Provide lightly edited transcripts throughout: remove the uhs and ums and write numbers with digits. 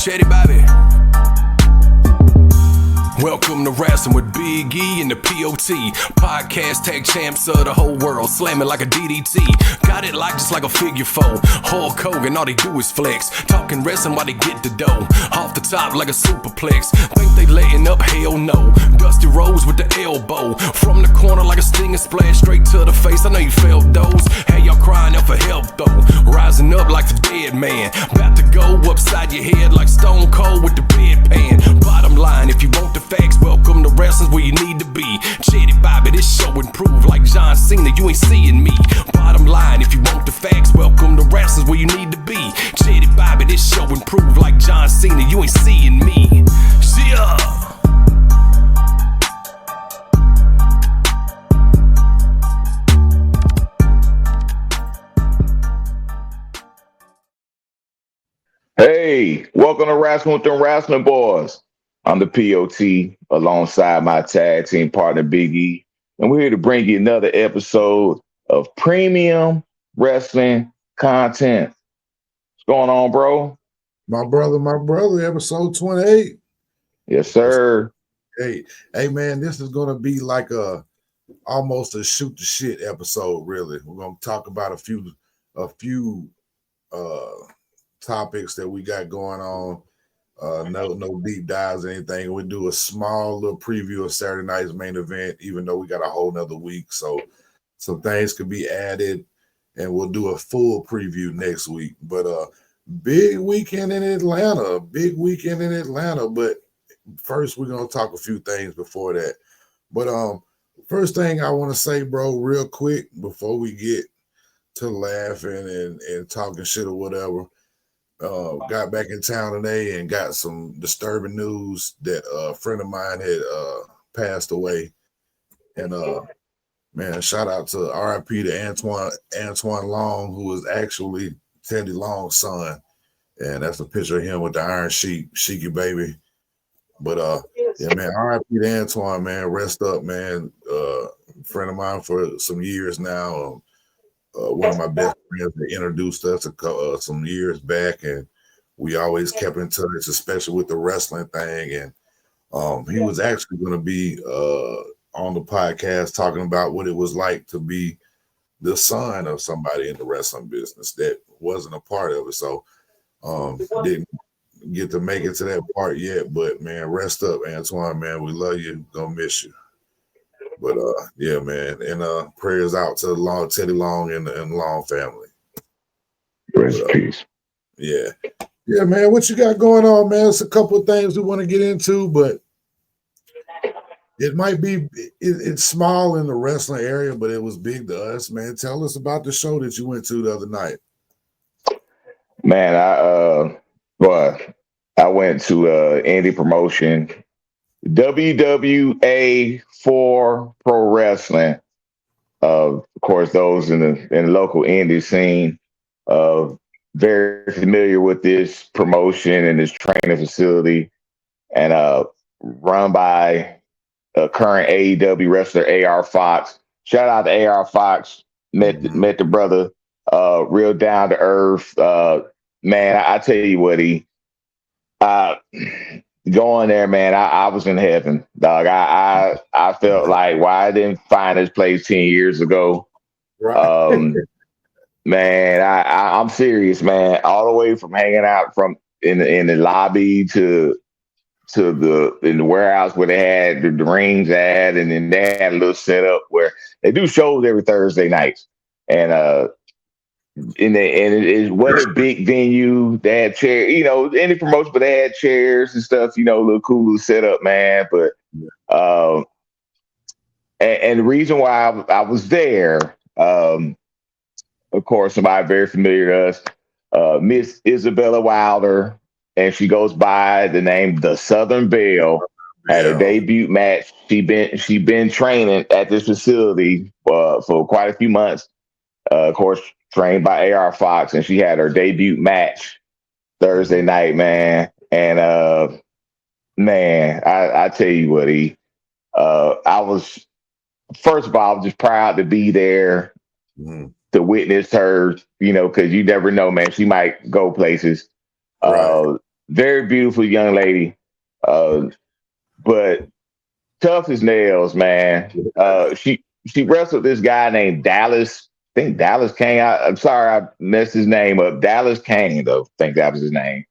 Chetty Bobby. Welcome to Wrasslin with Big E and the PODCAst, tag champs of the whole world, slamming like a DDT. Got it like just like a figure four. Hulk Hogan, all they do is flex. Talking wrestling while they get the dough. Off the top like a superplex. Think they letting up? Hell no. Dusty Rose with the elbow. From the corner like a stinging splash straight to the face. I know you felt those. Hey, y'all crying out for help though. Rising up like the dead man. About to go upside your head like Stone Cold with the bedpan. Bottom line, if you want the facts, welcome to Wrestling's where you need to be. Chetty Bobby, this show improved like John Cena, you ain't seeing me. Bottom line, if you want the facts, welcome to Wrestling's where you need to be. Chetty Bobby, this show improved like John Cena, you ain't seeing me. Yeah. Hey, welcome to Wrasslin with them Wrasslin boys. I'm the POT alongside my tag team partner Big E, and we're here to bring you another episode of premium wrestling content. What's going on, bro? My brother, episode 28. Yes, sir. Hey, man, this is gonna be like almost a shoot the shit episode. Really, we're gonna talk about a few topics that we got going on. No deep dives or anything. We'll do a small little preview of Saturday night's main event, even though we got a whole nother week. So some things could be added, and we'll do a full preview next week. But big weekend in Atlanta. But first, we're gonna talk a few things before that. But first thing I want to say, bro, real quick, before we get to laughing and talking shit or whatever. Got back in town today and got some disturbing news that a friend of mine had passed away. And man, shout out to RIP to Antoine Long, who was actually Teddy Long's son. And that's a picture of him with the Iron Sheik, Sheiky baby. But yeah, man, RIP to Antoine, man. Rest up, man. Friend of mine for some years now. One of my best friends that introduced us some years back, and we always kept in touch, especially with the wrestling thing. And he was actually going to be on the podcast talking about what it was like to be the son of somebody in the wrestling business that wasn't a part of it. So didn't get to make it to that part yet. But man, rest up, Antoine. Man, we love you. Gonna miss you. But yeah, man, and prayers out to the Teddy Long and the Long family. Rest in peace. Yeah, man. What you got going on, man? It's a couple of things we want to get into, but it might be it's small in the wrestling area, but it was big to us, man. Tell us about the show that you went to the other night. Man, I went to indie promotion. WWA 4 Pro Wrestling. Of course, those in the local indie scene, very familiar with this promotion and this training facility, and run by a current AEW wrestler AR Fox. Shout out to AR Fox. Met the brother, real down to earth. Man, I tell you what, going there, man, I was in heaven, dog. I felt like why I didn't find this place 10 years ago. Right. Man, I'm serious, man. All the way from hanging out from in the lobby to in the warehouse where they had the rings at, and then they had a little setup where they do shows every Thursday nights, and it wasn't a big venue. They had chairs, any promotion, but they had chairs and stuff, a little cool setup, man. But and the reason why I was there, of course, somebody very familiar to us, Miss Isabella Wilder, and she goes by the name The Southern Belle. Had a debut match. She been training at this facility for quite a few months. Of course, trained by AR Fox, and she had her debut match Thursday night, man. And man, I tell you what, I was, first of all, I was just proud to be there to witness her, because you never know, man. She might go places. Right. very beautiful young lady, but tough as nails, man. She wrestled this guy named Dallas. I think Dallas Kane. I'm sorry, I messed his name up. Dallas Kane, though. I think that was his name.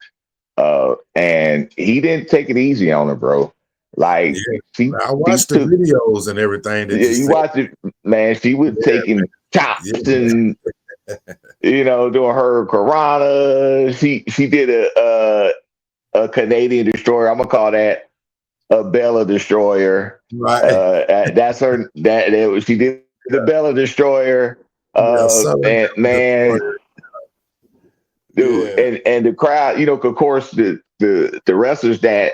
And he didn't take it easy on her, bro. Like Yeah, she, I she watched the took. videos and everything that Yeah, you you said. watch it, man. She was Yeah, taking chops yeah, and doing her Karana. She did a Canadian destroyer. I'm gonna call that a Bella destroyer. right. That's her. She did the Bella destroyer. Yeah, Southern And man, Destroyer. dude, Yeah, and the crowd. Of course, the wrestlers that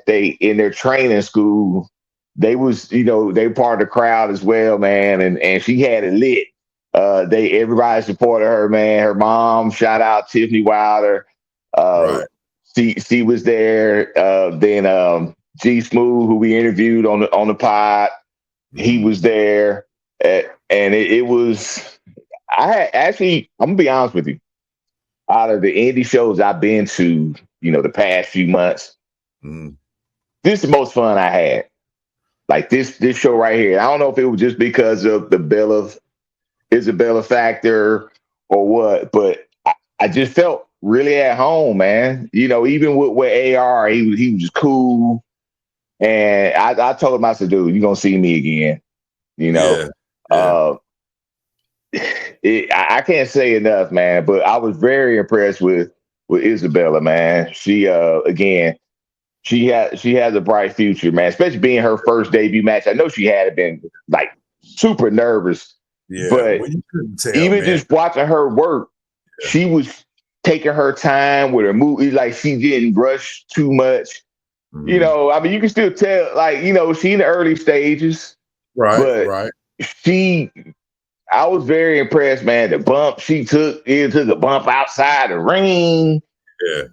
they in their training school, they was they part of the crowd as well, man. And she had it lit. Everybody supported her, man. Her mom, shout out Tiffany Wilder. Uh, right. she was there. Then G Smooth, who we interviewed on the pod, he Mhm. was there. And it was. I had, actually, I'm gonna be honest with you. Out of the indie shows I've been to, the past few months, Mhm. this is the most fun I had. Like this show right here. I don't know if it was just because of the Isabella factor or what, but I just felt really at home, man. Even with AR, he was just cool. And I told him, I said, dude, you're gonna see me again. You know. Yeah, yeah. Uh I can't say enough, man, but I was very impressed with Isabella, man. She again, she has a bright future, man, especially being her first debut match. I know she had been like super nervous, Yeah, but well, you couldn't tell, even man. just watching her work, she was taking her time with her movie, like she didn't rush too much. Mhm. I mean, you can still tell, like, she in the early stages, Right, but right. she I was very impressed, man. The bump she took into the bump outside the ring, Yeah,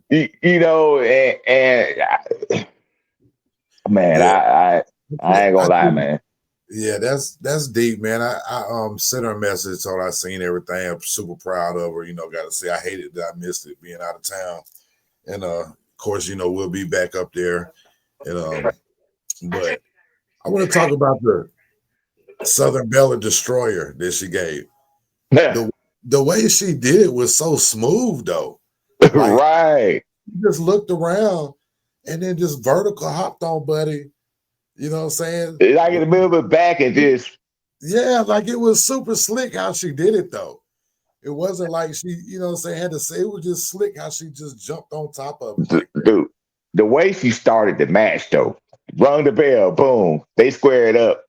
and man, yeah. I ain't I gonna lie, think, man. yeah, that's deep, man. I sent her a message, told her I seen everything. I'm super proud of her. Got to say I hated that I missed it being out of town, and of course, we'll be back up there, and but I want to talk about the Southern Bella Destroyer that she gave. The the way she did it was so smooth though. Like Right. you just looked around and then just vertical hopped on Buddy. You know what I'm saying? I get a little bit back and just, Yeah, like it was super slick how she did it though. It wasn't like she, what I'm saying, had to say it was just slick how she just jumped on top of it like that. dude, the way she started the match, though, rung the bell, boom, they squared up,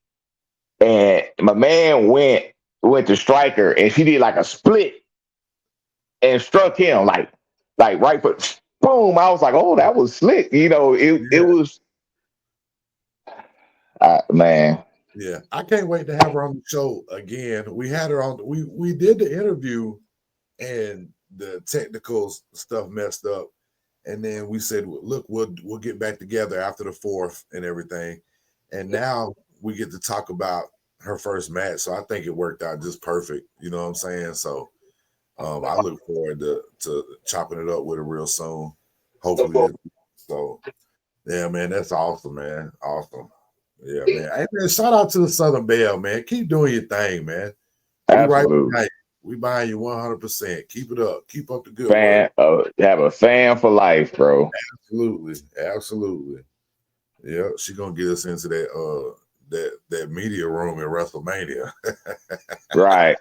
and my man went to strike her, and she did like a split and struck him like right foot, boom. I was like, oh, that was slick. It Yeah, was, man. yeah. I can't wait to have her on the show again. We had her on. We did the interview and the technical stuff messed up. And then we said, look, we'll get back together after the fourth and everything. And now we get to talk about her first match. So I think it worked out just perfect. You know what I'm saying? So I look forward to chopping it up with her real soon. Hopefully. So yeah, man, that's awesome, man. Awesome. Yeah, man. Hey, man, shout out to the Southern Belle, man. Keep doing your thing, man. We right Absolutely. behind you. We buying you 100%. Keep it up. Keep up the good work. Fan, have a fan for life, bro. Absolutely. Absolutely. Yeah, she gonna get us into that media room in WrestleMania. Right.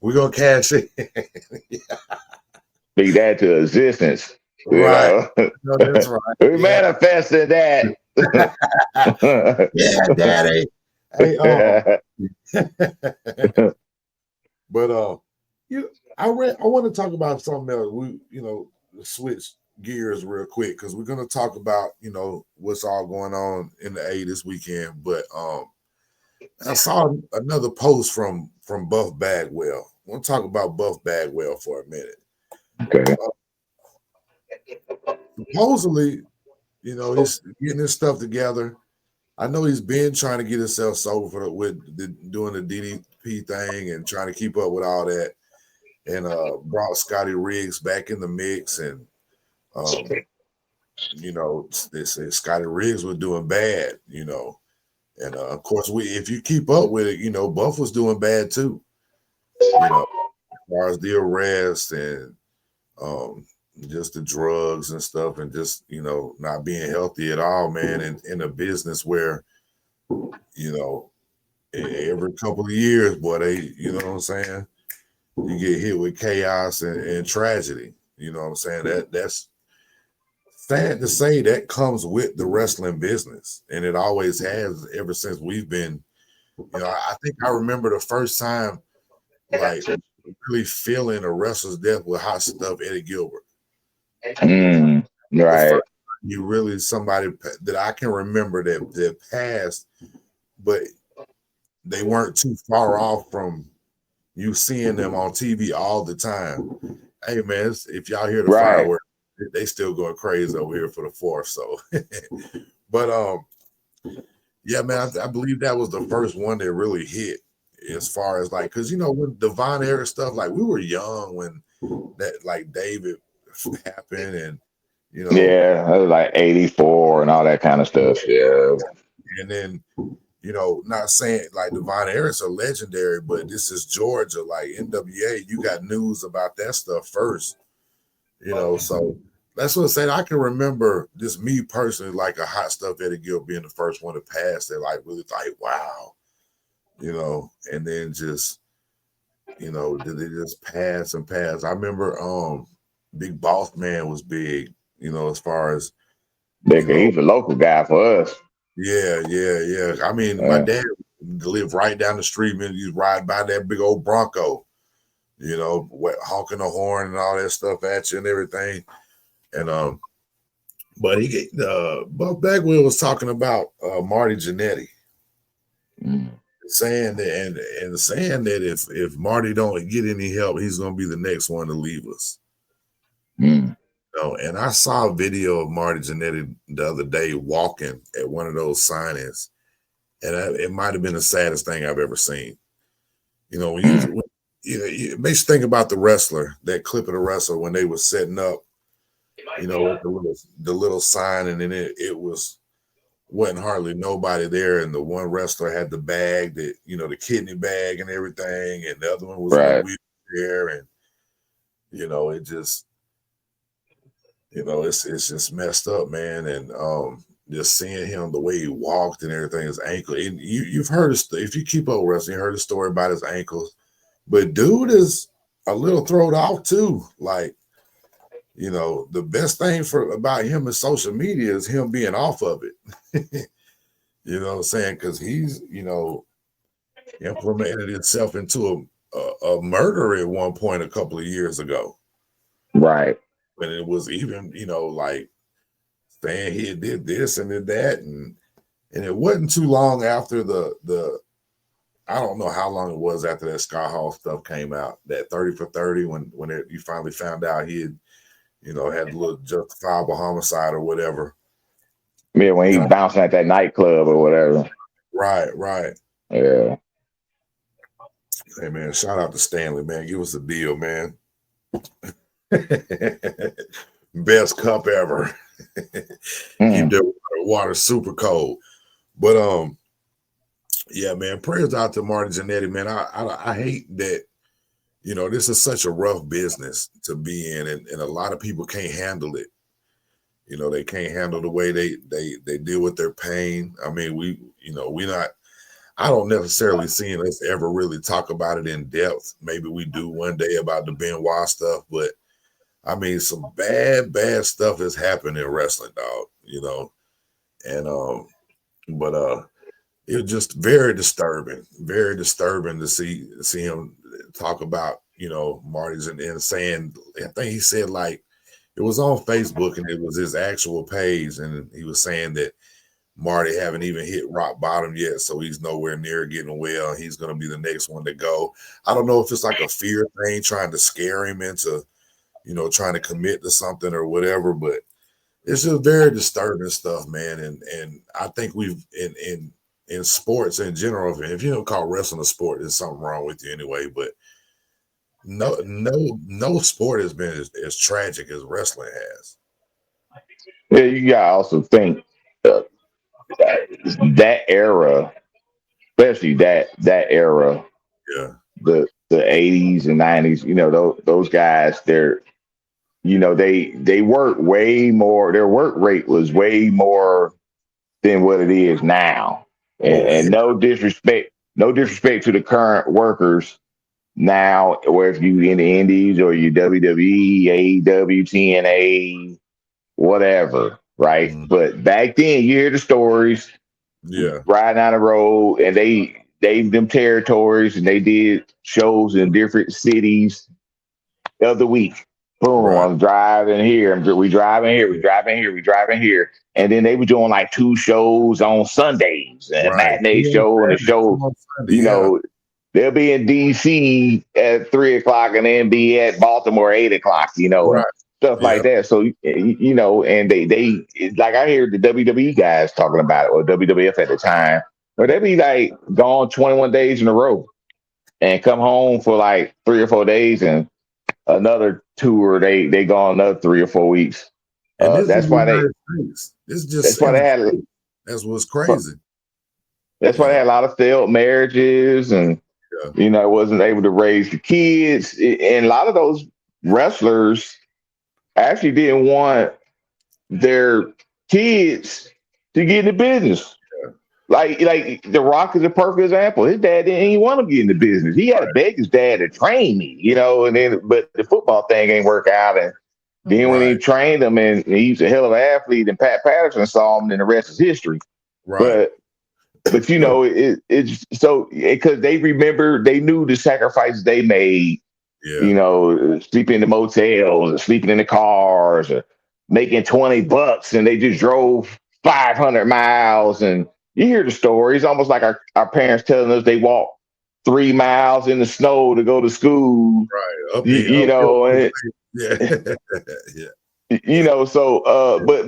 We're gonna cash in. Speak that to existence. Right. No, that's right. We Yeah. manifested that. Yeah, daddy. Hey, but I want to talk about something else. We, switch gears real quick because we're gonna talk about, what's all going on in the A this weekend. But I saw another post from Buff Bagwell. I want to talk about Buff Bagwell for a minute. Okay. Supposedly, he's getting his stuff together. I know he's been trying to get himself sober doing the DDP thing and trying to keep up with all that, and brought Scotty Riggs back in the mix, and Um, you know, they say Scotty Riggs was doing bad, you know. And of course, if you keep up with it, you know, Buff was doing bad too, you know, as far as the arrest and um, just the drugs and stuff, and just, you know, not being healthy at all, man. And in a business where, you know, every couple of years, boy, you know what I'm saying? You get hit with chaos and tragedy. You know what I'm saying? That's sad to say, that comes with the wrestling business, and it always has ever since we've been. You know, I think I remember the first time, like, really feeling a wrestler's death with Hot Stuff Eddie Gilbert. The Right. first time you really somebody that I can remember that passed, but they weren't too far off from you seeing them on TV all the time. Hey man, if y'all hear the Right. fireworks, they still going crazy over here for the 4th. So, but yeah, man, I believe that was the first one that really hit, as far as like, because you know, when the Von Erich stuff, like we were young when that, like, David happened, and you know, Yeah, that was like 84 and all that kind of stuff. Yeah. and then, you know, not saying like the Von Erichs are legendary, but this is Georgia, like NWA, you got news about that stuff first, you know. So that's what I said. I can remember just me personally, like a Hot Stuff Eddie Gill being the first one to pass that, like, really like, wow, you know, and then just, you know, did they just pass and pass? I remember Big Boss Man was big, you know, as far as, you know, He's a local guy for us. yeah. I mean, my dad lived right down the street, man. You ride by that big old Bronco, you know, honking the horn and all that stuff at you and everything. And but Buff Bagwell was talking about Marty Jannetty, saying that, and saying that if Marty don't get any help, he's gonna be the next one to leave us. Mm. know, and I saw a video of Marty Jannetty the other day walking at one of those signings, and it might have been the saddest thing I've ever seen. You know, it makes you think about the wrestler, that clip of the wrestler when they were setting up, you know, with the little sign, and then it wasn't hardly nobody there, and the one wrestler had the bag, that, you know, the kidney bag and everything, and the other one was in a wheelchair, and you know, it just, you know, it's just messed up, man. And just seeing him, the way he walked and everything, his ankle. And you've heard if you keep up wrestling, you heard a story about his ankles. But dude is a little thrown off too. Like, you know, the best thing about him in social media is him being off of it. You know what I'm saying? Because he's, you know, implemented himself into a murder at one point a couple of years ago. Right. When it was even, you know, like saying he did this and did that, and it wasn't too long after the I don't know how long it was after that Scott Hall stuff came out, that 30 for 30, when you finally found out he had, you know, had a little justifiable homicide or whatever. Yeah, when he bouncing at that nightclub or whatever. Right. Yeah. Hey man, shout out to Stanley, man. Give us a deal, man. Best cup ever. Keep that water super cold. But yeah, man, prayers out to Marty Jannetty, man. I hate that, you know, this is such a rough business to be in, and a lot of people can't handle it. You know, they can't handle the way they deal with their pain. I mean, I don't necessarily see us ever really talk about it in depth. Maybe we do one day about the Benoit stuff, but I mean, some bad stuff has happened in wrestling, dog, you know. And but it was just very disturbing to see him talk about, you know, Marty's and saying, I think he said, like, it was on Facebook and it was his actual page, and he was saying that Marty haven't even hit rock bottom yet, so he's nowhere near getting well. He's going to be the next one to go. I don't know if it's like a fear thing, trying to scare him into, you know, trying to commit to something or whatever, but it's just very disturbing stuff, man. And I think we've in sports in general, if you don't call wrestling a sport, there's something wrong with you anyway. But no sport has been as tragic as wrestling has. Yeah, you gotta also think uh, that era, especially that era, Yeah. the 80s and 90s. You know, those guys, they work way more. Their work rate was way more than what it is now. Oh And yeah. no disrespect to the current workers now, where if you in the Indies or you WWE, AEW, TNA, whatever, right? Mm. But back then, you hear the stories Yeah. riding down the road, and they gave them territories, and they did shows in different cities of the week. Boom, Right. I'm driving here. We driving here. We driving here. We driving here. And then they were doing like two shows on Sundays, and Right. matinee Two on show and a Saturday, two show. on Sunday. You Yeah. know, they'll be in DC at 3 o'clock and then be at Baltimore 8 o'clock. And Right. stuff like Yep. that. So and they like I hear the WWE guys talking about it, or WWF at the time, but they be like gone 21 days in a row and come home for like 3 or 4 days and another tour. They go on another 3 or 4 weeks. And this is That's the why they United States. This is just that's why they seven had states. That's what's crazy. that's why You they know. had a lot of failed marriages, and Yeah. wasn't able to raise the kids. And a lot of those wrestlers actually didn't want their kids to get in the business. Like The Rock is a perfect example. His dad didn't even want him to get in the business. He had to beg his dad to train me, and then but the football thing ain't work out. And then when he Right. trained him, and he's a hell of an athlete, and Pat Patterson saw him, and the rest is history. Right. But it's so because they knew the sacrifices they made, Yeah. sleeping in the motels and sleeping in the cars, or making $20, and they just drove 500 miles. And you hear the stories, almost like our parents telling us they walked 3 miles in the snow to go to school. Right. You, Uphill. you know, and Yeah. Yeah. so but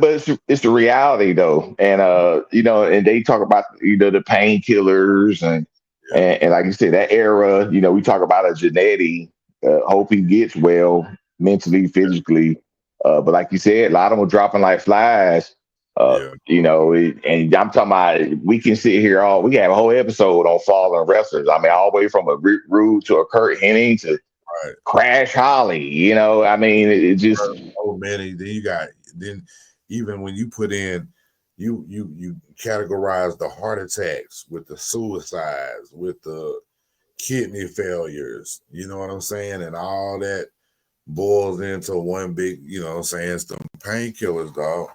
it's the reality though. And and they talk about the painkillers, and, Yeah. and like you said, that era, we talk about a Genetti, hope he gets well mentally, physically, but like you said, a lot of them were dropping like flies. Yeah. And I'm talking about, we can sit here we have a whole episode on fallen wrestlers. I mean, all the way from a Rick Rude to a Kurt Hennig to Right. Crash Holly. I mean, it just Oh man, then even when you put in you categorize the heart attacks with the suicides, with the kidney failures, you know what I'm saying? And all that boils into one big, what I'm saying, it's the painkillers, dog.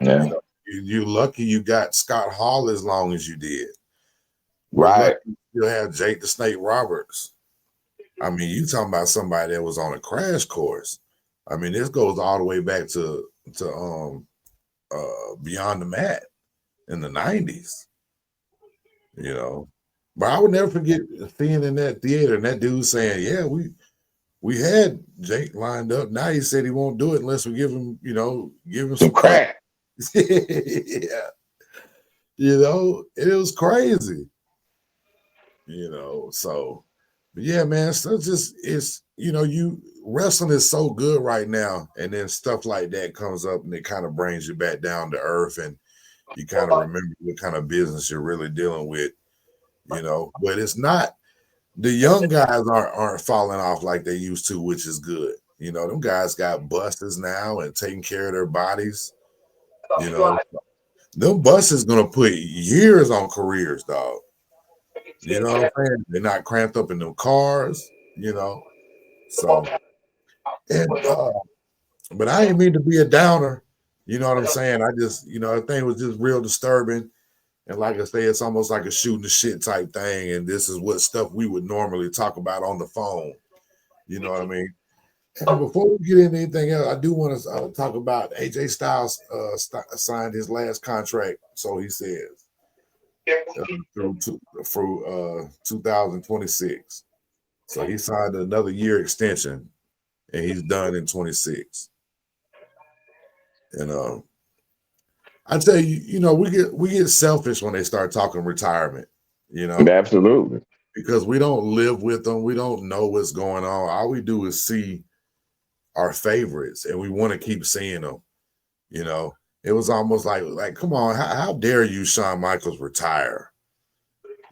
yeah. You're lucky you got Scott Hall as long as you did. We're Right. lucky you have Jake the Snake Roberts. I mean, you talking about somebody that was on a crash course. I mean, this goes all the way back to Beyond the Mat in the 90s, But I would never forget seeing in that theater and that dude saying, yeah, we had Jake lined up. Now he said he won't do it unless we give him some crack. Yeah. It was crazy. So but yeah, man, so wrestling is so good right now, and then stuff like that comes up and it kind of brings you back down to earth, and you kind of remember what kind of business you're really dealing with, but it's not, the young guys aren't falling off like they used to, which is good. Them guys got buses now and taking care of their bodies, them buses gonna put years on careers, dog. You know what I'm saying? They're not cramped up in them cars, So, and but I didn't mean to be a downer. You know what I'm saying? I just, the thing was just real disturbing. And like I say, it's almost like a shooting the shit type thing. And this is what stuff we would normally talk about on the phone. You know what I mean? And before we get into anything else, I do want to talk about AJ Styles signed his last contract, so he says, through 2026. So he signed another year extension, and he's done in 26. And I tell you, we get selfish when they start talking retirement, Absolutely. because we don't live with them. We don't know what's going on. All we do is see our favorites, and we want to keep seeing them, it was almost like, come on, how dare you, Shawn Michaels, retire?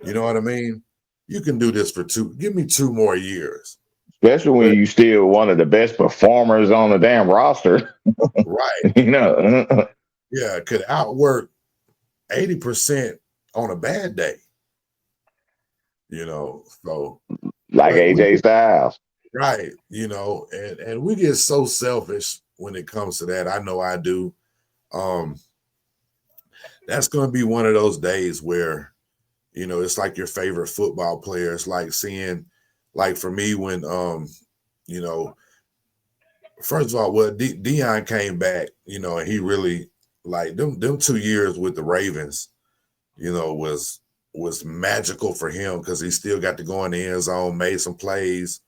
You know what I mean? You can do this for give me 2 more years. Especially when But, you still one of the best performers on the damn roster. right. You know. Yeah, could outwork 80% on a bad day. You know, so Like but AJ Styles. right, and we get so selfish when it comes to that. I know I do. That's going to be one of those days where, it's like your favorite football player. It's like seeing, like for me, when, first of all, well, Dion came back, and he really, like them 2 years with the Ravens, was magical for him because he still got to go in the end zone, made some plays,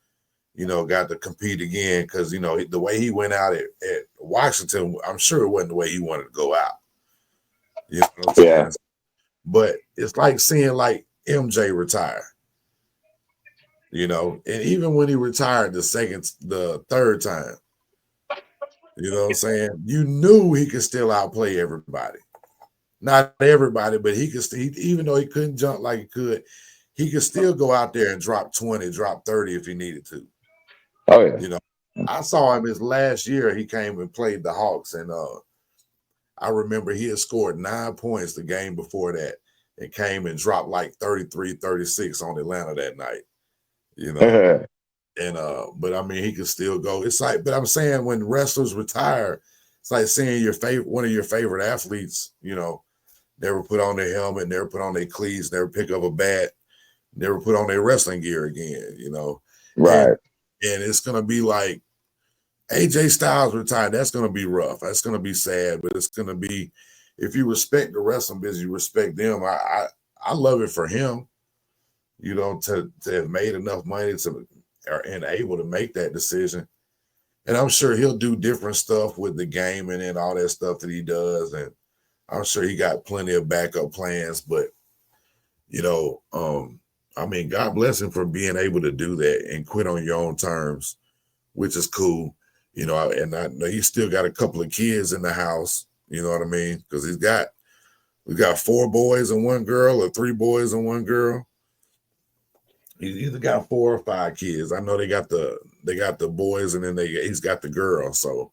got to compete again because, the way he went out at Washington, I'm sure it wasn't the way he wanted to go out. You know what I'm saying? Yeah. But it's like seeing like MJ retire, and even when he retired the third time, you know what I'm saying? You knew he could still outplay everybody. Not everybody, but he could even though he couldn't jump like he could still go out there and drop 20, drop 30 if he needed to. Oh yeah. I saw him his last year. He came and played the Hawks, and I remember he had scored 9 points the game before that and came and dropped like 33, 36 on Atlanta that night. And but I mean he could still go. It's like, but I'm saying when wrestlers retire, it's like seeing one of your favorite athletes, never put on their helmet, never put on their cleats, never pick up a bat, never put on their wrestling gear again, Right. And it's gonna be like AJ Styles retired. That's gonna be rough. That's gonna be sad, but it's gonna be, if you respect the wrestling business, you respect them. I love it for him, to have made enough money and able to make that decision. And I'm sure he'll do different stuff with the game and all that stuff that he does. And I'm sure he got plenty of backup plans, but I mean, God bless him for being able to do that and quit on your own terms, which is cool. And I know he still got a couple of kids in the house, you know what I mean? Because we got 4 boys and 1 girl, or 3 boys and 1 girl. He's either got 4 or 5 kids. I know they got the boys, and then he's got the girl. So,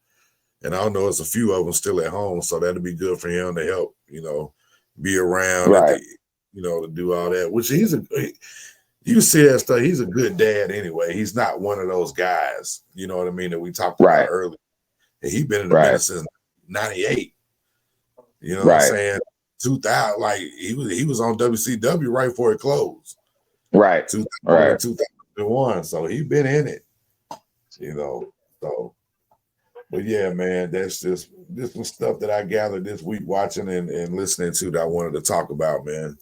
and I don't know, it's a few of them still at home. So that'll be good for him to help, be around, right. To do all that. Which you see that stuff. He's a good dad anyway. He's not one of those guys, you know what I mean, that we talked about earlier. And he's been in the business since '98. You know what I'm saying? 2000, like he was on WCW right before it closed. Right. 2001. So he's been in it, so. But yeah, man, this was stuff that I gathered this week watching and listening to that I wanted to talk about, man.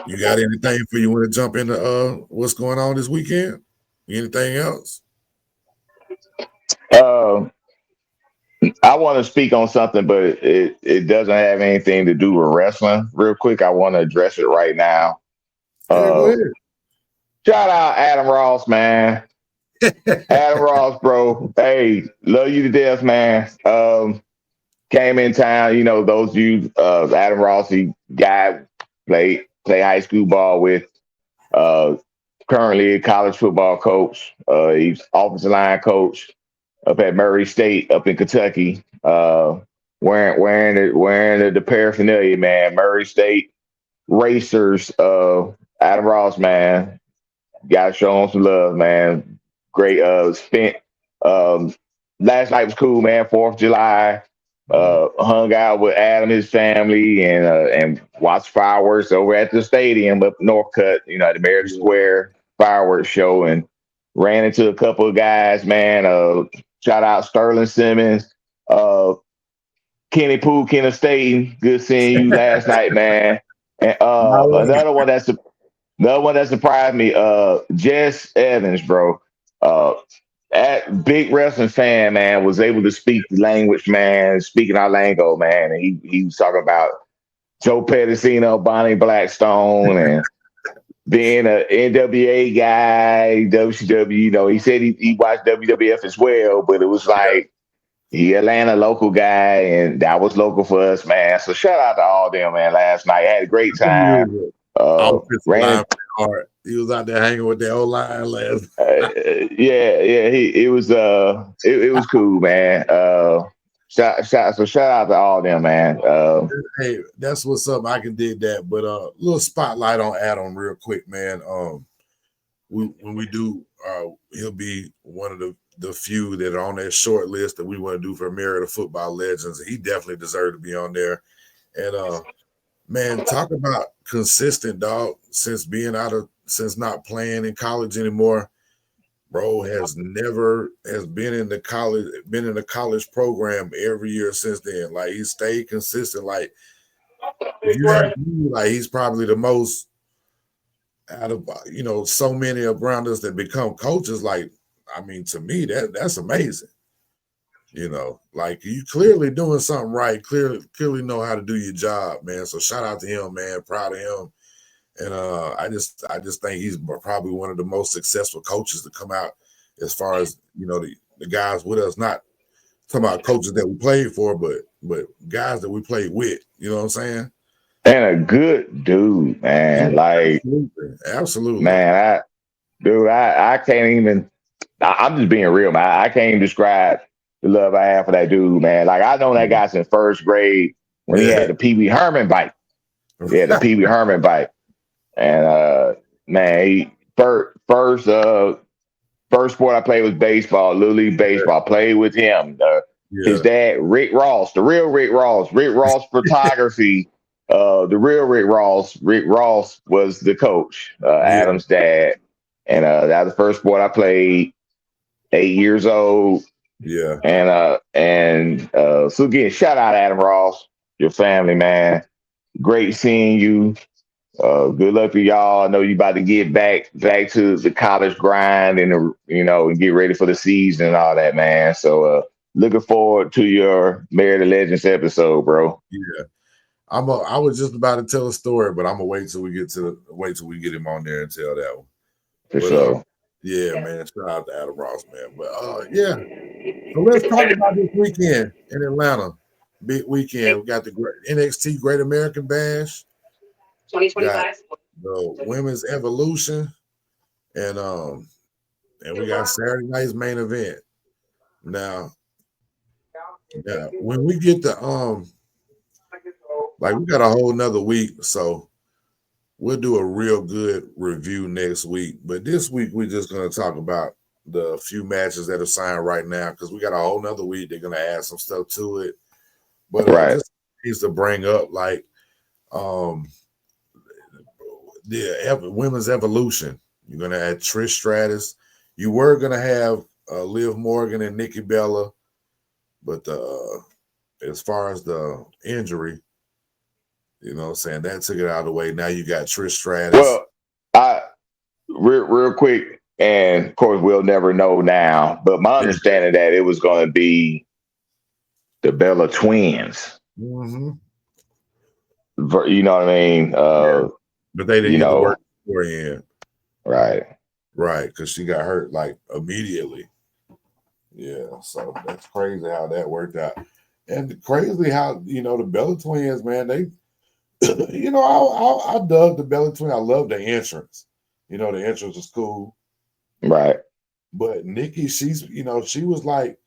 You got anything for you want to jump into what's going on this weekend? Anything else? I want to speak on something, but it doesn't have anything to do with wrestling. Real quick, I want to address it right now. Go ahead. Shout out Adam Ross, man. Adam Ross, bro. Hey, love you to death, man. Came in town, those you Adam Ross, he guy play high school ball with. Currently a college football coach. He's offensive line coach up at Murray State up in Kentucky. Wearing the paraphernalia, man. Murray State Racers. Adam Ross, man. Gotta show him some love, man. Great. Spent last night was cool, man. 4th of July. Hung out with Adam, his family, and watched fireworks over at the stadium up Northcutt, at the American Square fireworks show, and ran into a couple of guys, man. Shout out Sterling Simmons, Kenny Pooh, Kenna Staten. Good seeing you last night, man. And another one that surprised me, Jess Evans, bro. That big wrestling fan, man, was able to speak the language, man, speaking our lingo, man. And he was talking about Joe Pedicino, Bonnie Blackstone, and being an NWA guy, WCW. He said he watched WWF as well, but it was like he Atlanta local guy, and that was local for us, man. So shout out to all them, man. Last night had a great time. Offensive Ran line it. hard. He was out there hanging with the O line last. Yeah. It was cool, man. Shout out to all them, man. Hey, that's what's up. I can dig that. But little spotlight on Adam real quick, man. When we do, he'll be one of the few that are on that short list that we want to do for Merit of Football Legends. He definitely deserved to be on there. And man, talk about consistent, dog. Since not playing in college anymore, bro has been in the college program every year since then. Like he stayed consistent. Like if you ask me, like he's probably the most out of so many around us that become coaches. Like, I mean, to me, that's amazing. Like you clearly doing something right. Clearly know how to do your job, man. So shout out to him, man. Proud of him. And I just think he's probably one of the most successful coaches to come out as far as the guys with us. Not talking about coaches that we played for, but guys that we played with. You know what I'm saying? And a good dude, man. Yeah, Like, absolutely. Man, I can't even. I'm just being real, man. I can't even describe the love I have for that dude, man. Like I know that guy since first grade when he had the Pee Wee Herman bike. He had the Pee Wee Herman bike, and man, first sport I played was baseball, Little League baseball. Played with him. His dad, Rick Ross, the real Rick Ross Photography. The real Rick Ross was the coach, Adam's dad, and that was the first sport I played. 8 years old. Yeah. And so again, shout out Adam Ross, your family, man. Great seeing you. Good luck to y'all. I know you about to get back to the college grind and and get ready for the season and all that, man. So looking forward to your Merit of Legends episode, bro. Yeah. I was just about to tell a story, but I'm gonna wait till we get him on there and tell that one. For sure. Yeah, man. Shout out to Adam Ross, man. But yeah. So let's talk about this weekend in Atlanta. Big weekend. We got the NXT Great American Bash. 2025. The Women's Evolution. And we got Saturday night's main event. Now, when we get the we got a whole nother week, so we'll do a real good review next week. But this week we're just gonna talk about the few matches that are signed right now because we got a whole nother week. They're gonna add some stuff to it. But just needs to bring up the Women's Evolution. You're gonna add Trish Stratus. You were gonna have Liv Morgan and Nikki Bella, but as far as the injury, you know what I'm saying, that took it out of the way. Now you got Trish Stratus. Well, real quick, and of course we'll never know now, but my understanding that it was going to be the Bella twins. Mm-hmm. You know what I mean? But they didn't get to work beforehand. Right, because she got hurt like immediately. Yeah, so that's crazy how that worked out. And crazy how, the Bella twins, man, they I dug the Bella twins. I love the entrance. The entrance was cool. Right. But Nikki, she's, she was like,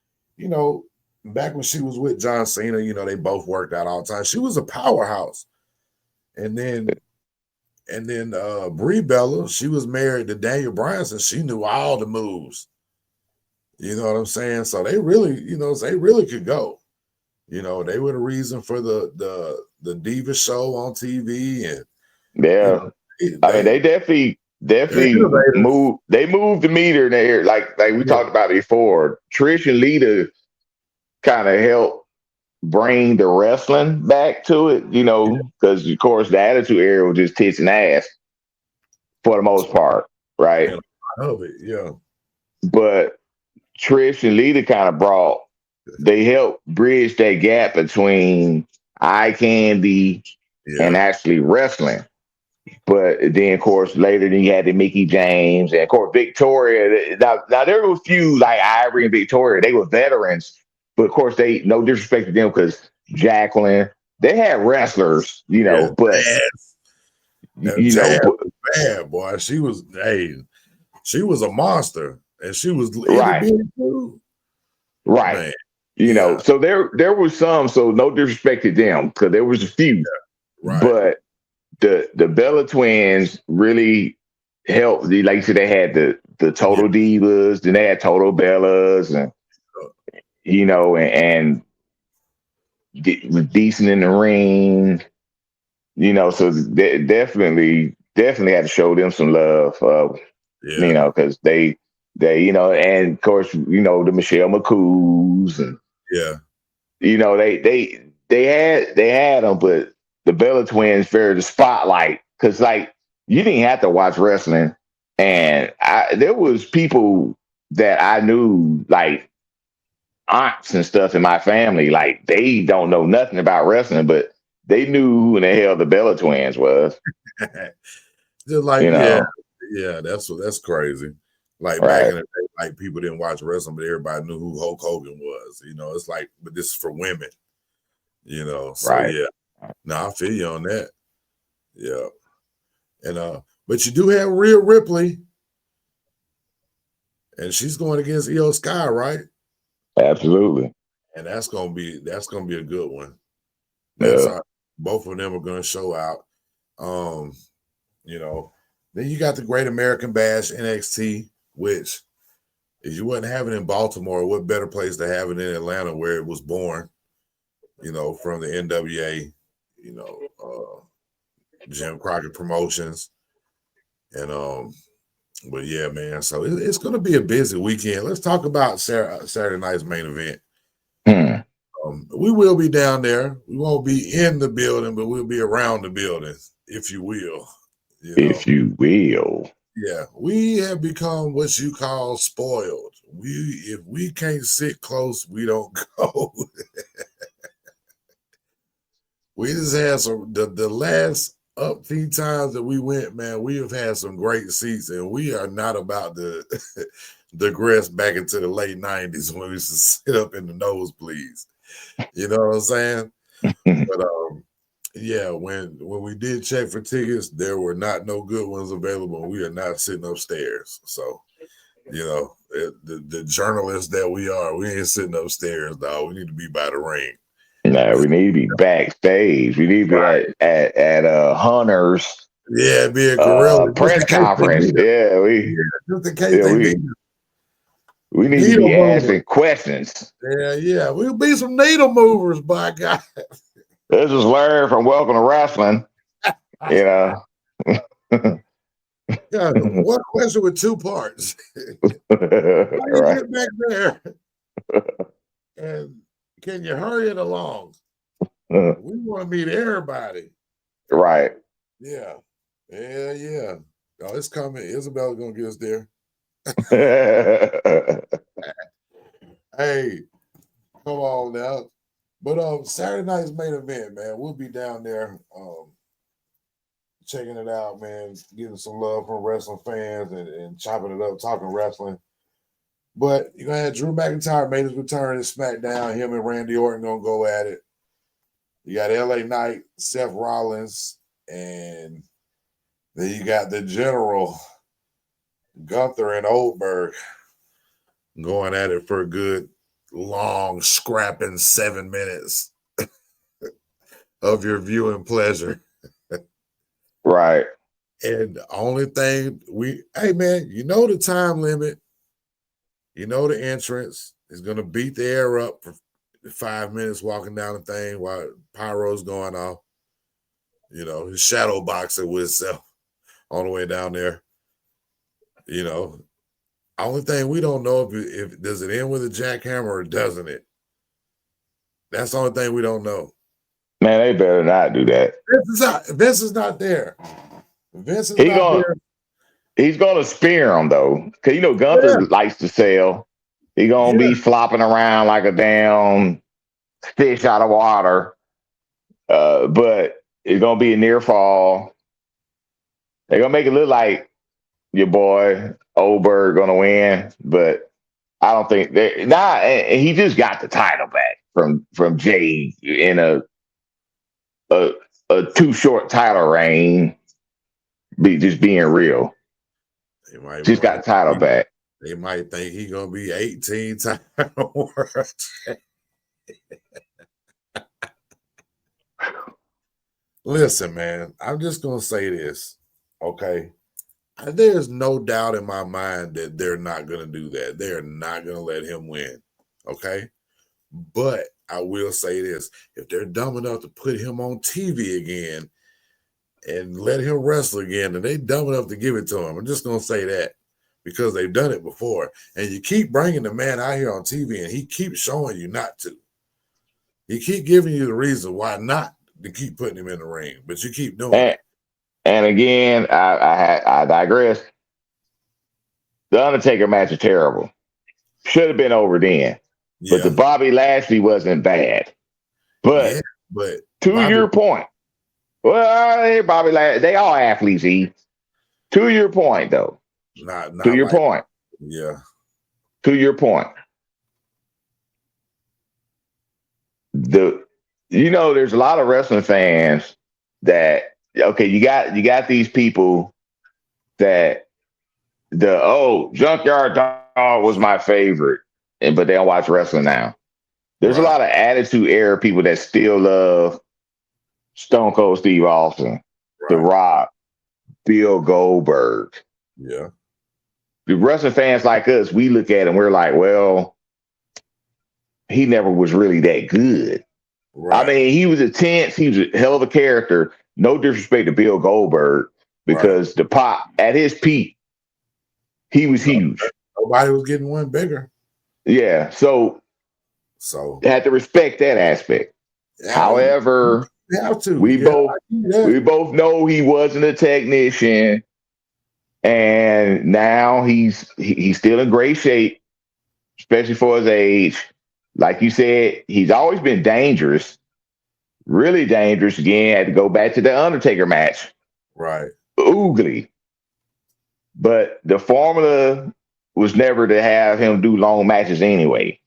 back when she was with John Cena, they both worked out all the time. She was a powerhouse. And then Brie Bella, she was married to Daniel Bryan, so she knew all the moves. You know what I'm saying? So they really, they really could go. They were the reason for the Diva show on TV, and they definitely moved. They moved the meter in there, like we talked about before. Trish and Lita kind of helped bring the wrestling back to it, because of course the Attitude Era was just tits and ass for the most part, right? I love it, yeah. But Trish and Lita kind of they helped bridge that gap between eye candy and actually wrestling. But then, of course, later then you had the Mickey James and, of course, Victoria. Now there were a few like Ivory and Victoria. They were veterans But of course, they no disrespect to them because Jacqueline, they had wrestlers, Yeah, but Jazz. you know, Jazz but, was bad, boy. She was a monster, and she was itty right, bitty too. right. Man, You know, yeah, so there was some, so no disrespect to them because there was a few, right. but the Bella twins really helped. Like you said, they had the Yeah, Total Divas, then they had Total Bellas, and was decent in the ring. So definitely had to show them some love. yeah, Because and of course, the Michelle McCoos, and yeah. they had them, but the Bella twins very the spotlight because like you didn't have to watch wrestling, and there was people that I knew like aunts and stuff in my family, like they don't know nothing about wrestling, but they knew who in the hell the Bella twins was. Just like You know, yeah. That's crazy. Like back right, in the day, like people didn't watch wrestling, but everybody knew who Hulk Hogan was. It's like, but this is for women. So right. yeah. No, I feel you on that. Yeah, and but you do have Rhea Ripley, and she's going against Io Sky, right? Absolutely. And that's gonna be a good one. That's Yeah. both of them are gonna show out. Um, you know, then you got the Great American Bash NXT, which if you wasn't having it in Baltimore, what better place to have it in Atlanta where it was born, from the NWA, Jim Crockett Promotions. And but yeah, man, so it's gonna be a busy weekend. Let's talk about Saturday night's main event. Hmm. We will be down there. We won't be in the building, but we'll be around the building, if you will. If you will. Yeah, we have become what you call spoiled. If we can't sit close, we don't go. We just had the last upbeat times that we went, man. We have had some great seats, and we are not about to digress back into the late '90s when we used to sit up in the nosebleeds. You know what I'm saying? But yeah, when we did check for tickets, there were not no good ones available. We are not sitting upstairs. So, the journalists that we are, we ain't sitting upstairs, dog. We need to be by the ring. No, we need to be backstage. We need to be Right. at Hunter's Yeah, be a gorilla. Just press in case they conference. need us. Yeah, Yeah, just in case yeah they we need us. we need to Needle be movers. asking questions. Yeah. We'll be some needle movers, by God. Let's just learn from Welcome to Wrestling. Yeah, one question with two parts. How do you Right. get back there? And can you hurry it along? We want to meet everybody. Right. Yeah. Yeah. Oh, it's coming. Isabella's gonna get us there. Hey, come on now. But Saturday night's main event, man. We'll be down there checking it out, man, getting some love from wrestling fans and chopping it up, talking wrestling. But you're gonna have Drew McIntyre made his return to SmackDown. Him and Randy Orton gonna go at it. You got LA Knight, Seth Rollins, and then you got the General, Gunther and Oldberg going at it for a good, long, scrapping 7 minutes of your viewing pleasure. Right. And the only thing hey man, the time limit, the entrance is going to beat the air up for 5 minutes walking down the thing while pyro's going off. His shadow boxing with himself on the way down there. Only thing we don't know if does it end with a jackhammer or doesn't it? That's the only thing we don't know. Man, they better not do that. Vince is not there. Vince is not there. He's gonna spear him though, because Gunther likes to sell. He's gonna be flopping around like a damn fish out of water. But it's gonna be a near fall. They're gonna make it look like your boy Oldberg gonna win, but I don't think that. Nah, and he just got the title back from Jay in a too short title reign. Just being real, They might just got the title back. They might think he gonna be 18 title world. Listen, man, I'm just gonna say this, okay? There's no doubt in my mind that they're not gonna do that. They're not gonna let him win, okay? But I will say this: if they're dumb enough to put him on TV again and let him wrestle again, and they dumb enough to give it to him, I'm just gonna say that because they've done it before. And you keep bringing the man out here on TV, and he keeps showing you not to. He keep giving you the reason why not to keep putting him in the ring, but you keep doing it. And again, I digress. The Undertaker match is terrible. Should have been over then. Yeah. But the Bobby Lashley wasn't bad. But, to your point, well, Bobby Lashley, they all athletes, E. To your point, though. Not to your point. Yeah. To your point. There's a lot of wrestling fans that, okay, you got these people that Junkyard Dog was my favorite, but they don't watch wrestling now. There's a lot of Attitude Era people that still love Stone Cold Steve Austin, The Rock, Bill Goldberg. Yeah. The wrestling fans like us, we look at him, we're like, well, he never was really that good. Right. I mean, he was intense. He was a hell of a character. No disrespect to Bill Goldberg, because the Pop, at his peak, he was huge. Nobody was getting one bigger. Yeah. So had to respect that aspect. Yeah, however, we both know he wasn't a technician, and now he's still in great shape, especially for his age. Like you said, he's always been dangerous, really dangerous. Again, had to go back to the Undertaker match. Right. Oogly. But the formula was never to have him do long matches anyway.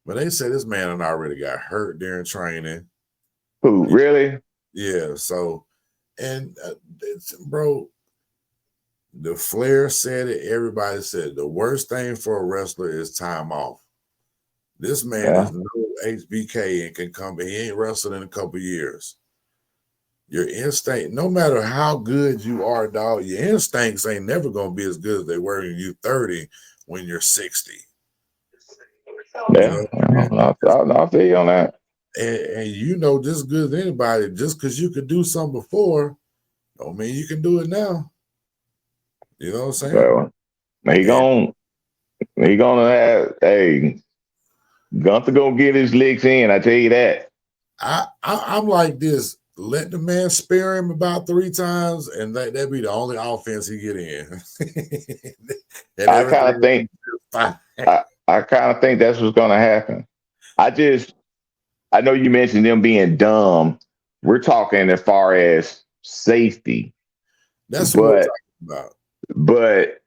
But they say this man and already got hurt during training. Who, really? Yeah. So, and bro, the Flair said it. Everybody said it. The worst thing for a wrestler is time off. This man is no HBK and can come. He ain't wrestled in a couple years. Your instinct, no matter how good you are, dog, your instincts ain't never gonna be as good as they were when you're 30, when you're 60. Yeah, I'll feel you on that. And you know just as good as anybody, just because you could do something before, don't mean you can do it now. You know what I'm saying? Well, he gonna have Gunther gonna get his licks in. I tell you that. I'm like this. Let the man spare him about 3 times, and that'd be the only offense he get in. I kind of think. I kind of think that's what's gonna happen. I know you mentioned them being dumb. We're talking as far as safety. That's what we're talking about. But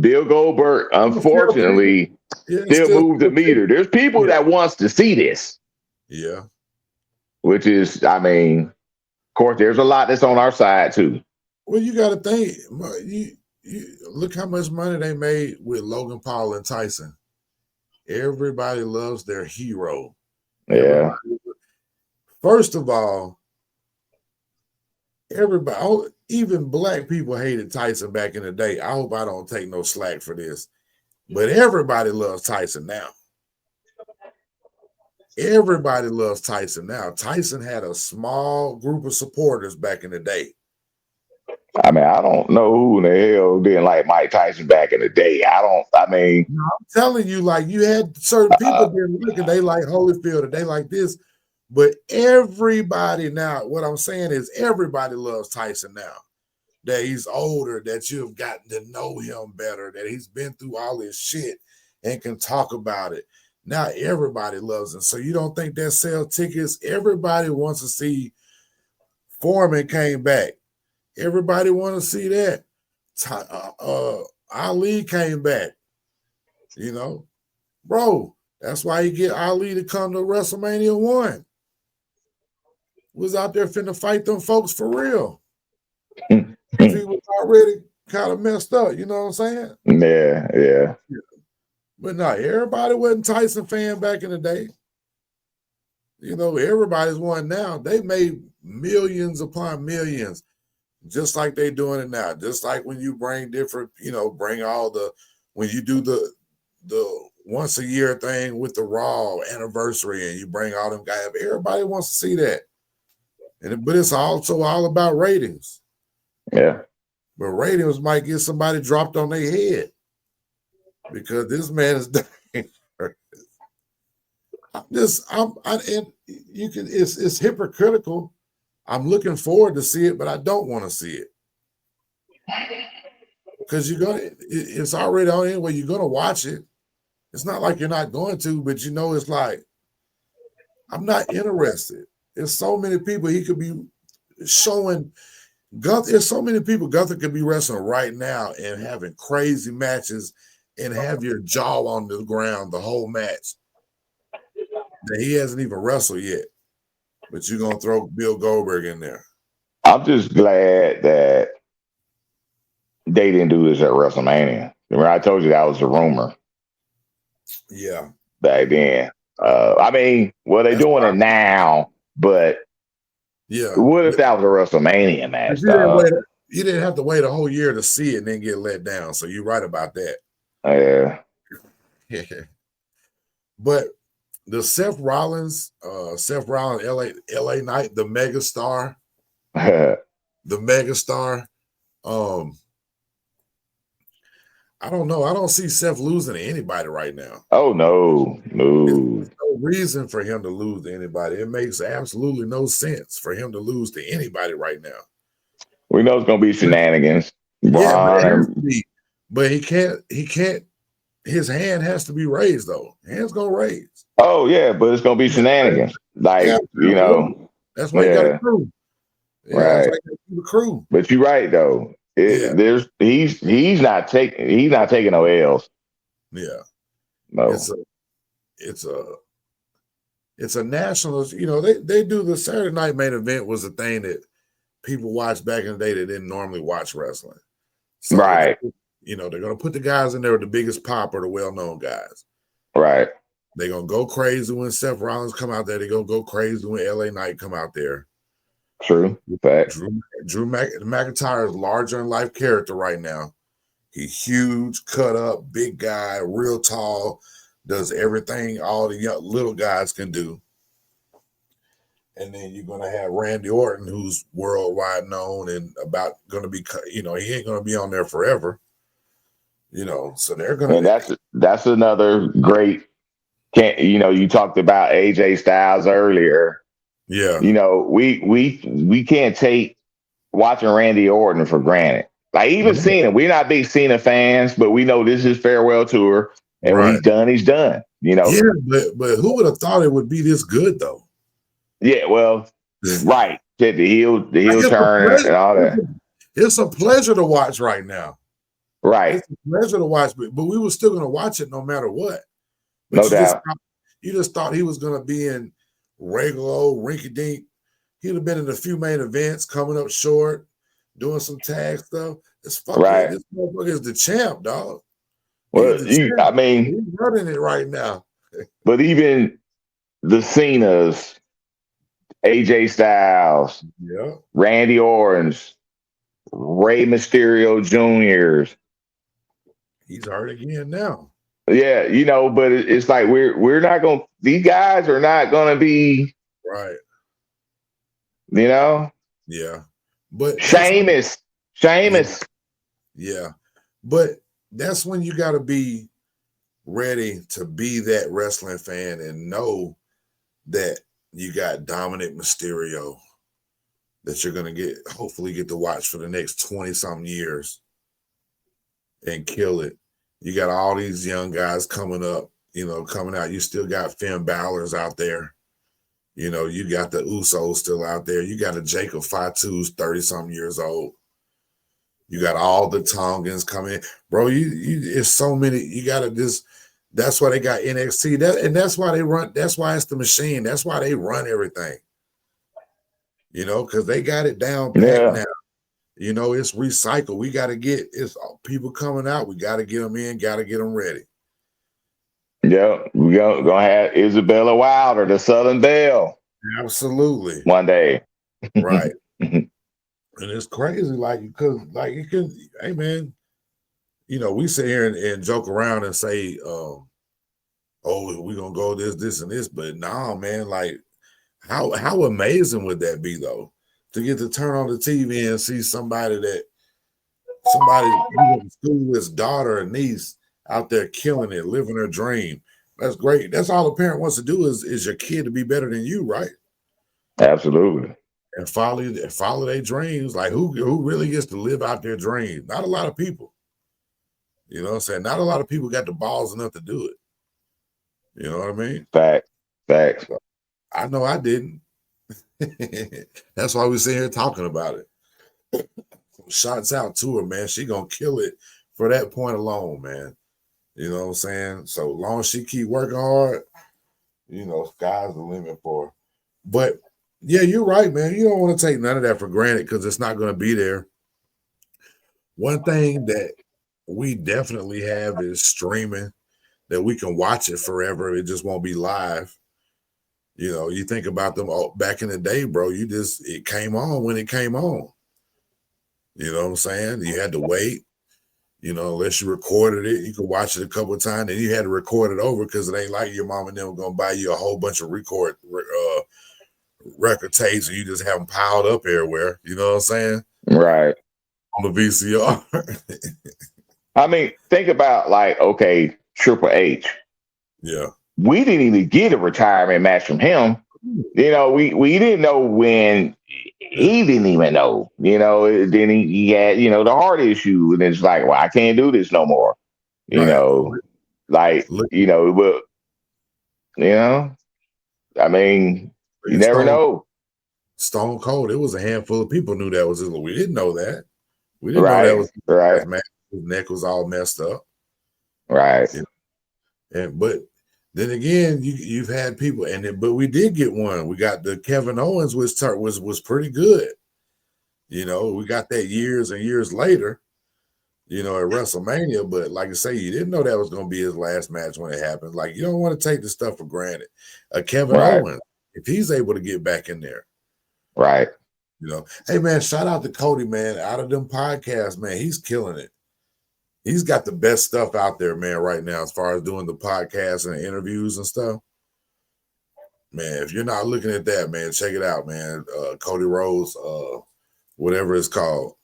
Bill Goldberg, unfortunately, still moved the meter. There's people that wants to see this. Yeah. Which is, I mean, of course, there's a lot that's on our side too. Well, you got to think. You look how much money they made with Logan Paul and Tyson. Everybody loves their hero. Yeah. First of all, everybody, even black people hated Tyson back in the day. I hope I don't take no slack for this, but everybody loves Tyson now. Everybody loves Tyson now. Tyson had a small group of supporters back in the day. I mean, I don't know who in the hell didn't like Mike Tyson back in the day. I'm telling you, like, you had certain people didn't look and they like Holyfield and they like this, but everybody now, what I'm saying is everybody loves Tyson now. That he's older, that you've gotten to know him better, that he's been through all this shit and can talk about it. Now everybody loves him. So you don't think that sell tickets? Everybody wants to see Foreman came back. Everybody want to see that. Ali came back. You know, bro, that's why he get Ali to come to WrestleMania 1. Was out there finna fight them folks for real. If he was already kind of messed up, you know what I'm saying? Yeah. But no, everybody wasn't Tyson fan back in the day. You know, everybody's one now. They made millions upon millions, just like they doing it now. Just like when you bring different, bring all the, when you do the once a year thing with the Raw anniversary and you bring all them guys, everybody wants to see that. But it's also all about ratings. Yeah. But ratings might get somebody dropped on their head because this man is dangerous. It's hypocritical. I'm looking forward to see it, but I don't want to see it. Because it's already on anyway. You're gonna watch it. It's not like you're not going to, but it's like I'm not interested. There's so many people he could be showing. There's so many people Gunther could be wrestling right now and having crazy matches and have your jaw on the ground the whole match that he hasn't even wrestled yet. But you're gonna throw Bill Goldberg in there. I'm just glad that they didn't do this at WrestleMania. Remember, I told you that was a rumor. Yeah. Back then. They're doing it now, but yeah. What if that was a WrestleMania match? You didn't have to wait a whole year to see it and then get let down. So you're right about that. Yeah. But the Seth Rollins, LA Knight, the megastar, I don't know. I don't see Seth losing to anybody right now. Oh, no. There's no reason for him to lose to anybody. It makes absolutely no sense for him to lose to anybody right now. We know it's going to be shenanigans. But he can't. His hand has to be raised, though. Hand's going to raise. Oh, yeah, but it's going to be shenanigans. That's why you got a crew. Yeah, right. That's why you got the crew. But you're right, though. He's not taking no L's. Yeah. No. It's a national, they do the Saturday night main event was a thing that people watched back in the day that didn't normally watch wrestling. So right. They're going to put the guys in there with the biggest pop or the well-known guys. Right. They're going to go crazy when Seth Rollins come out there. They're going to go crazy when LA Knight come out there. True. Fact. Drew McIntyre is larger in life character right now. He's huge, cut up, big guy, real tall, does everything all the little guys can do. And then you're going to have Randy Orton, who's worldwide known and about going to be, he ain't going to be on there forever. So they're going to. And that's another great. You talked about AJ Styles earlier. Yeah. We can't take watching Randy Orton for granted. Like even Cena, we're not big Cena fans, but we know this is farewell tour, and when he's done, he's done. Yeah, but who would have thought it would be this good though? Yeah, well, right. The heel turn and all that. It's a pleasure to watch right now. Right. It's a pleasure to watch, but we were still going to watch it no matter what. But no doubt. You just thought he was going to be in regular old rinky-dink. He'd have been in a few main events, coming up short, doing some tag stuff. This motherfucker is the champ, dog. Well, he's running it right now. But even the Cenas, AJ Styles, Randy Orton's, Rey Mysterio Jr.'s. He's hurt again now. Yeah, but it's like we're not going. These guys are not going to be right. Yeah, but Sheamus. Yeah, but that's when you got to be ready to be that wrestling fan and know that you got Dominic Mysterio that you're going to hopefully get to watch for the next 20-something years and kill it. You got all these young guys coming up, coming out. You still got Finn Balor's out there. You got the Usos still out there. You got a Jacob Fatu's 30-something years old. You got all the Tongans coming, bro. It's so many. You gotta just. That's why they got NXT. That's why they run. That's why it's the machine. That's why they run everything. Because they got it down pat now. It's recycled. We got to it's people coming out. We got to get them in. Got to get them ready. Yeah, we gonna have Isabella Wilder, the Southern Belle. Absolutely. One day. Right. And it's crazy, because you can, hey man, we sit here and joke around and say, oh, we're gonna go this, and this, but nah, man, how amazing would that be though? To get to turn on the TV and see somebody you went to school with, his daughter or niece out there killing it, living their dream. That's great. That's all a parent wants to do is your kid to be better than you, right? Absolutely. And follow their dreams. Like who really gets to live out their dreams? Not a lot of people. You know what I'm saying? Not a lot of people got the balls enough to do it. You know what I mean? Facts. I know I didn't. That's why we sit here talking about it. Shots out to her, man. She gonna kill it for that point alone, man. You know what I'm saying? So long as she keep working hard, sky's the limit for her. But yeah, you're right, man. You don't want to take none of that for granted because it's not going to be there. One thing that we definitely have is streaming, that we can watch it forever. It just won't be live. You think about them back in the day, bro. It came on when it came on. You know what I'm saying? You had to wait. Unless you recorded it, you could watch it a couple of times, and you had to record it over because it ain't like your mom and them gonna buy you a whole bunch of record tapes and you just have them piled up everywhere. You know what I'm saying? Right. On the VCR. I mean, think about Triple H. Yeah. We didn't even get a retirement match from him. We didn't know when. He didn't even know, then he had, the heart issue, and it's like, well, I can't do this no more. Right. I mean, you never know. Stone Cold, it was a handful of people knew that was his. We didn't know that. We didn't know that was right. His neck was all messed up. Right. But then again, you've had people, but we did get one. We got the Kevin Owens, was pretty good. We got that years and years later, at WrestleMania. But like I say, you didn't know that was going to be his last match when it happened. Like, you don't want to take this stuff for granted. Kevin Owens, if he's able to get back in there, right? Hey man, shout out to Cody, man. Out of them podcasts, man, he's killing it. He's got the best stuff out there, man, right now, as far as doing the podcasts and the interviews and stuff. Man, if you're not looking at that, man, check it out, man. Cody Rhodes, whatever it's called.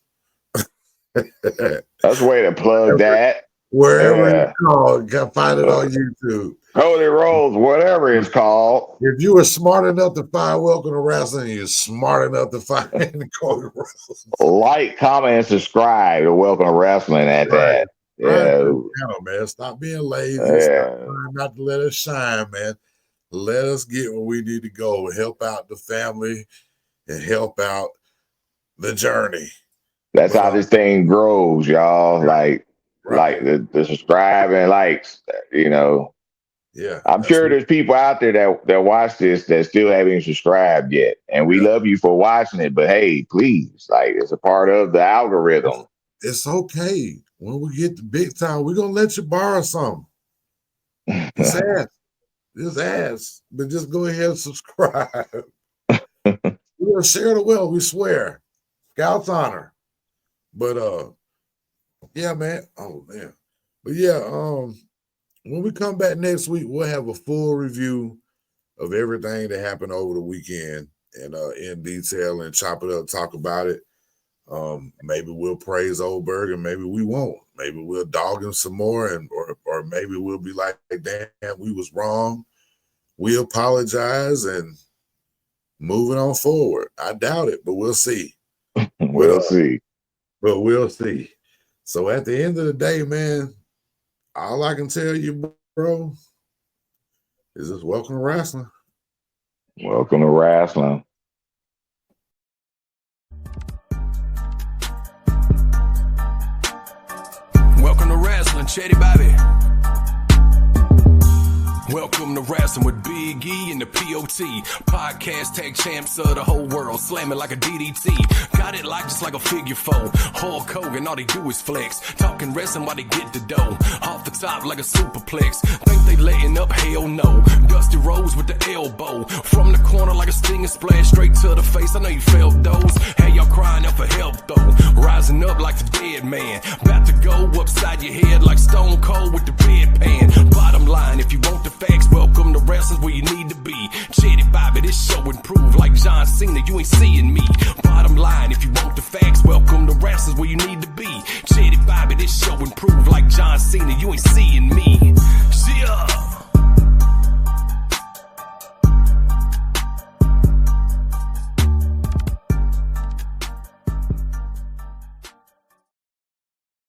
That's a way to plug that. Wherever it's called, you can find it on YouTube. Cody Rhodes, whatever it's called. If you were smart enough to find Welcome to Wrestling, you're smart enough to find Cody Rhodes. Like, comment, and subscribe to Welcome to Wrestling at that. Yeah, man. Stop being lazy. Stop trying not to let us shine, man. Let us get where we need to go. Help out the family and help out the journey. That's how this thing grows, y'all. Like the subscribe and likes, Yeah. I'm sure there's people out there that watch this that still haven't subscribed yet. And we love you for watching it. But hey, please, it's a part of the algorithm. It's okay. When we get to big time, we're going to let you borrow something. Just ask. But just go ahead and subscribe. We'll share the wealth, we swear. Scouts honor. But, yeah, man. Oh, man. But, yeah, when we come back next week, we'll have a full review of everything that happened over the weekend and in detail and chop it up, talk about it. Maybe we'll praise Oldberg and maybe we won't. Maybe we'll dog him some more or maybe we'll be like, damn, we was wrong. We apologize and moving on forward. I doubt it, but we'll see. We'll see. But we'll see. So at the end of the day, man, all I can tell you, bro, is just welcome to wrestling. Welcome to wrestling. and Chetty Bobby. Welcome to Wrasslin with Big E and the PODCAst, tag champs of the whole world, slamming like a DDT. Got it like just like a figure four. Hulk Hogan, all they do is flex. Talking wrestling while they get the dough. Off the top like a superplex. Think they letting up? Hell no. Dusty Rose with the elbow. From the corner like a stinging splash straight to the face. I know you felt those. Hey, y'all crying out for help though. Rising up like the dead man. About to go upside your head like Stone Cold with the bedpan. Bottom line, if you want the facts, welcome to Wrestling where you need to be. Chetty Bobby, this show improve like John Cena, you ain't seeing me. Bottom line, if you want the facts, welcome to Wrestling where you need to be. Chetty Bobby, this show improve like John Cena, you ain't seeing me.